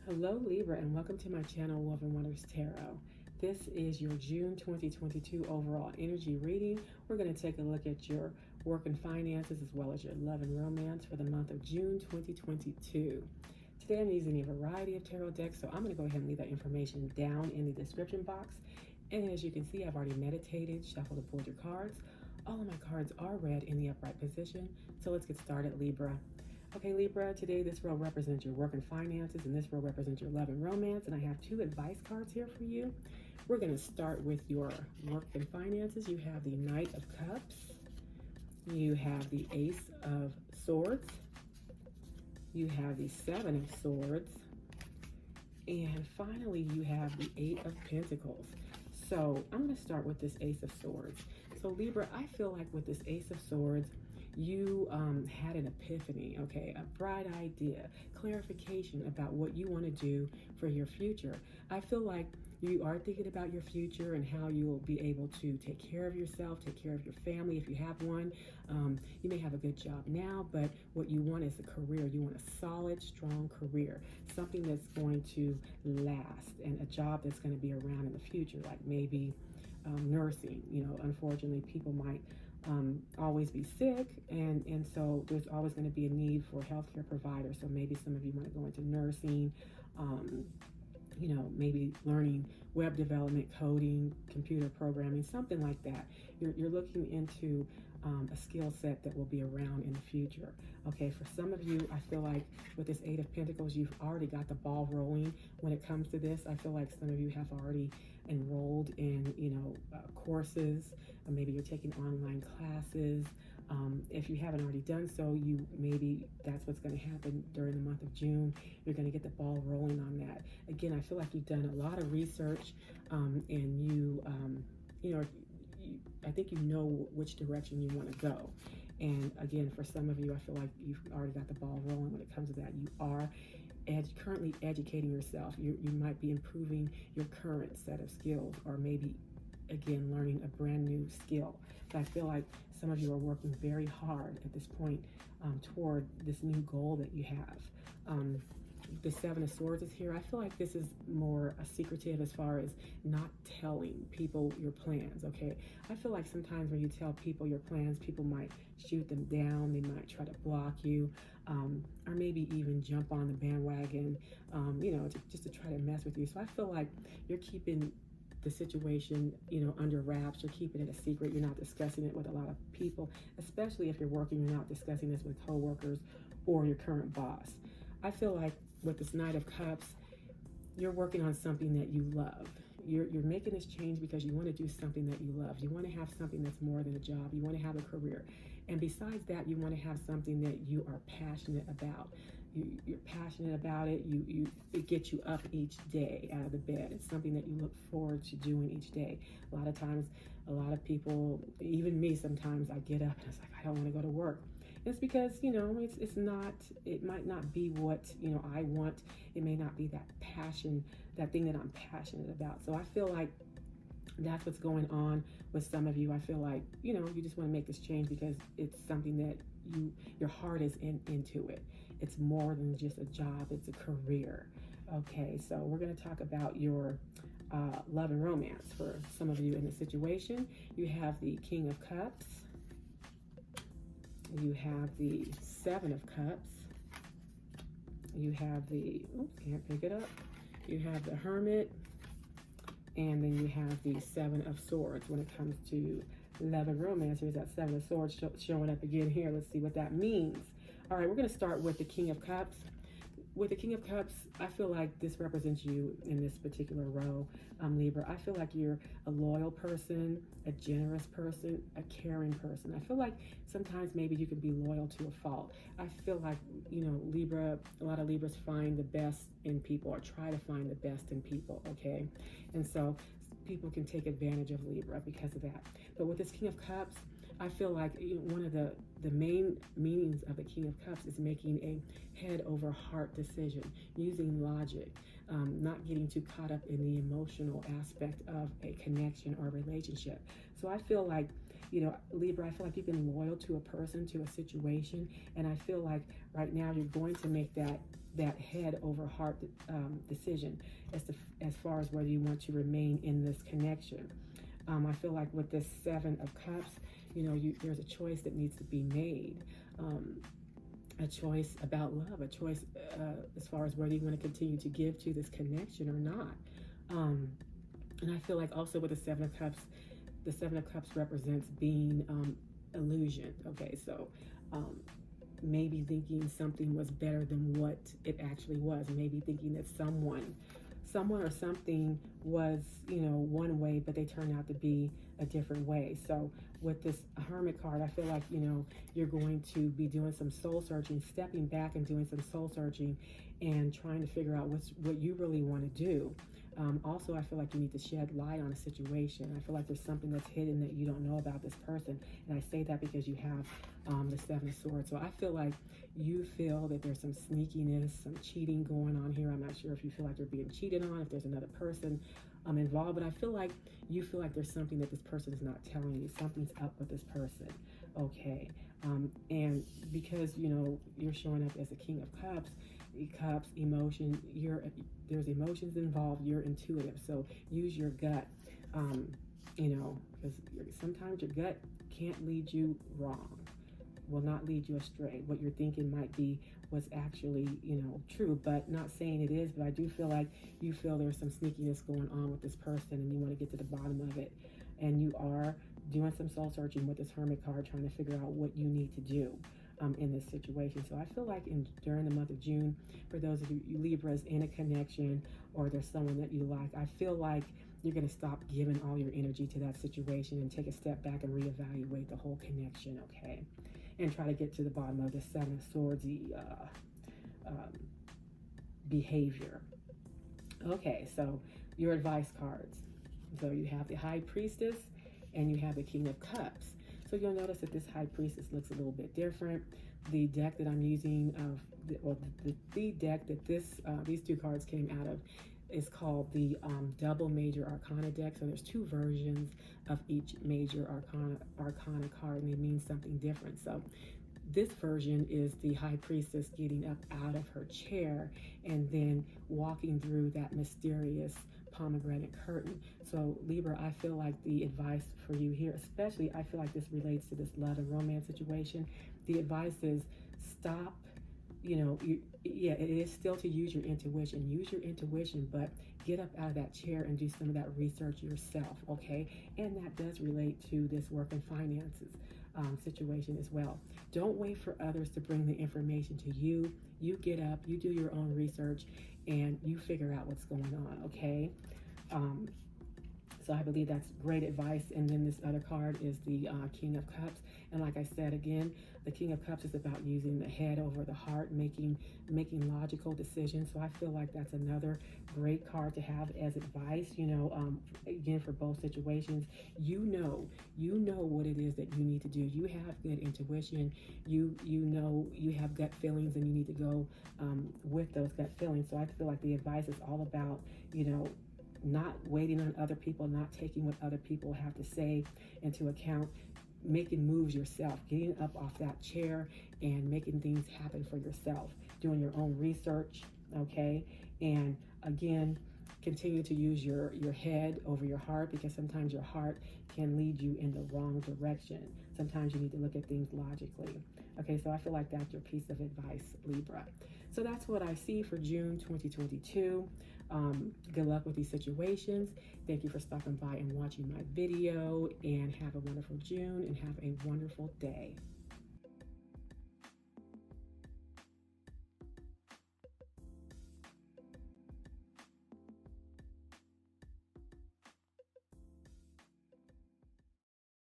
Hello Libra, and welcome to my channel Love and Wonders Tarot. This is your June 2022 overall energy reading. We're going to take a look at your work and finances as well as your love and romance for the month of June 2022. Today I'm using a variety of tarot decks, so I'm going to go ahead and leave that information down in the description box. And as you can see, I've already meditated, shuffled, and pulled your cards. All of my cards are read in the upright position, so let's get started, Libra. Okay, Libra, today this row represents your work and finances, and this row represents your love and romance, and I have two advice cards here for you. We're going to start with your work and finances. You have the Knight of Cups, you have the Ace of Swords, you have the Seven of Swords, and finally you have the Eight of Pentacles. So I'm going to start with this Ace of Swords. So Libra, I feel like with this Ace of Swords, you had an epiphany, okay, a bright idea, clarification about what you want to do for your future. I feel like you are thinking about your future and how you will be able to take care of yourself, take care of your family if you have one. You may have a good job now, but what you want is a career. You want a solid, strong career, something that's going to last, and a job that's going to be around in the future, like maybe nursing. You know, unfortunately, people might always be sick, and so there's always going to be a need for healthcare providers. So maybe some of you want to go into nursing, you know, maybe learning web development, coding, computer programming, something like that. You're looking into a skill set that will be around in the future. Okay, for some of you, I feel like with this Eight of Pentacles, you've already got the ball rolling when it comes to this. I feel like some of you have already enrolled in, you know, courses, or maybe you're taking online classes. If you haven't already done so, maybe that's what's going to happen during the month of June. You're going to get the ball rolling on that. Again, I feel like you've done a lot of research, and you know, I think you know which direction you want to go. And again, for some of you, I feel like you've already got the ball rolling when it comes to that. You are currently educating yourself. You might be improving your current set of skills, or maybe again learning a brand new skill. But I feel like some of you are working very hard at this point toward this new goal that you have. The Seven of Swords is here. I feel like this is more secretive as far as not telling people your plans, okay? I feel like sometimes when you tell people your plans, people might shoot them down. They might try to block you, or maybe even jump on the bandwagon, you know, just to try to mess with you. So I feel like you're keeping the situation, you know, under wraps. You're keeping it a secret. You're not discussing it with a lot of people, especially if you're working. You're not discussing this with coworkers or your current boss. I feel like with this Knight of Cups, you're working on something that you love. You're making this change because you want to do something that you love. You want to have something that's more than a job. You want to have a career. And besides that, you want to have something that you are passionate about. You're passionate about it. It gets you up each day out of the bed. It's something that you look forward to doing each day. A lot of times, a lot of people, even me sometimes, I get up and it's like, I don't want to go to work. It's because, you know, it might not be what, you know, I want. It may not be that passion, that thing that I'm passionate about. So I feel like that's what's going on with some of you. I feel like, you know, you just want to make this change because it's something that your heart is into it. It's more than just a job, it's a career. Okay, so we're going to talk about your love and romance for some of you in this situation. You have the King of Cups. You have the Seven of Cups. You have the, oops, can't pick it up. You have the Hermit. And then you have the Seven of Swords when it comes to love and romance. Here's that Seven of Swords showing up again here. Let's see what that means. All right, we're going to start with the King of Cups. With the King of Cups, I feel like this represents you in this particular row, Libra. I feel like you're a loyal person, a generous person, a caring person. I feel like sometimes maybe you can be loyal to a fault. I feel like, you know, Libra, a lot of Libras find the best in people, or try to find the best in people, okay? And so people can take advantage of Libra because of that. But with this King of Cups, I feel like one of the main meanings of the King of Cups is making a head over heart decision, using logic, not getting too caught up in the emotional aspect of a connection or relationship. So I feel like You know, Libra, I feel like you've been loyal to a person, to a situation, and I feel like right now you're going to make that head over heart decision as far as whether you want to remain in this connection. I feel like with this Seven of Cups, you know, there's a choice that needs to be made. A choice about love, a choice as far as whether you want to continue to give to this connection or not. And I feel like also with the Seven of Cups represents being illusioned. Okay, so maybe thinking something was better than what it actually was. Maybe thinking that someone or something was, you know, one way, but they turned out to be a different way. So with this Hermit card, I feel like, you know, you're going to be doing some soul searching, stepping back and doing some soul searching and trying to figure out what you really want to do. Also, I feel like you need to shed light on a situation. I feel like there's something that's hidden that you don't know about this person. And I say that because you have the Seven of Swords. So I feel like you feel that there's some sneakiness, some cheating going on here. I'm not sure if you feel like you're being cheated on, if there's another person involved, but I feel like you feel like there's something that this person is not telling you. Something's up with this person. Okay. And because, you know, you're showing up as a King of Cups, emotion, there's emotions involved, you're intuitive, so use your gut, you know, because sometimes your gut can't lead you wrong, will not lead you astray. What you're thinking might be what's actually, you know, true, but not saying it is, but I do feel like you feel there's some sneakiness going on with this person and you want to get to the bottom of it, and you are doing some soul searching with this Hermit card, trying to figure out what you need to do in this situation. So I feel like during the month of June, for those of you Libras in a connection, or there's someone that you like, I feel like you're going to stop giving all your energy to that situation and take a step back and reevaluate the whole connection, okay? And try to get to the bottom of the Seven of Swords behavior. Okay, so your advice cards. So you have the High Priestess and you have the King of Cups. So you'll notice that this High Priestess looks a little bit different. The deck that I'm using, the deck that these two cards came out of, is called the Double Major Arcana deck. So there's two versions of each major Arcana card, and they mean something different. So this version is the High Priestess getting up out of her chair and then walking through that mysterious pomegranate curtain. So Libra, I feel like the advice for you here, especially I feel like this relates to this love and romance situation. The advice is stop, you know, it is still to use your intuition, but get up out of that chair and do some of that research yourself, okay? And that does relate to this work and finances situation as well. Don't wait for others to bring the information to you. You get up, you do your own research, and you figure out what's going on, okay? So I believe that's great advice. And then this other card is the King of Cups. And like I said, again, the King of Cups is about using the head over the heart, making logical decisions. So I feel like that's another great card to have as advice, you know, again, for both situations. You know what it is that you need to do. You have good intuition. You know you have gut feelings, and you need to go with those gut feelings. So I feel like the advice is all about, you know, not waiting on other people, not taking what other people have to say into account, making moves yourself, getting up off that chair and making things happen for yourself, doing your own research, okay? And again, continue to use your head over your heart, because sometimes your heart can lead you in the wrong direction. Sometimes you need to look at things logically. Okay, so I feel like that's your piece of advice, Libra. So that's what I see for June 2022. Good luck with these situations. Thank you for stopping by and watching my video, and have a wonderful June and have a wonderful day.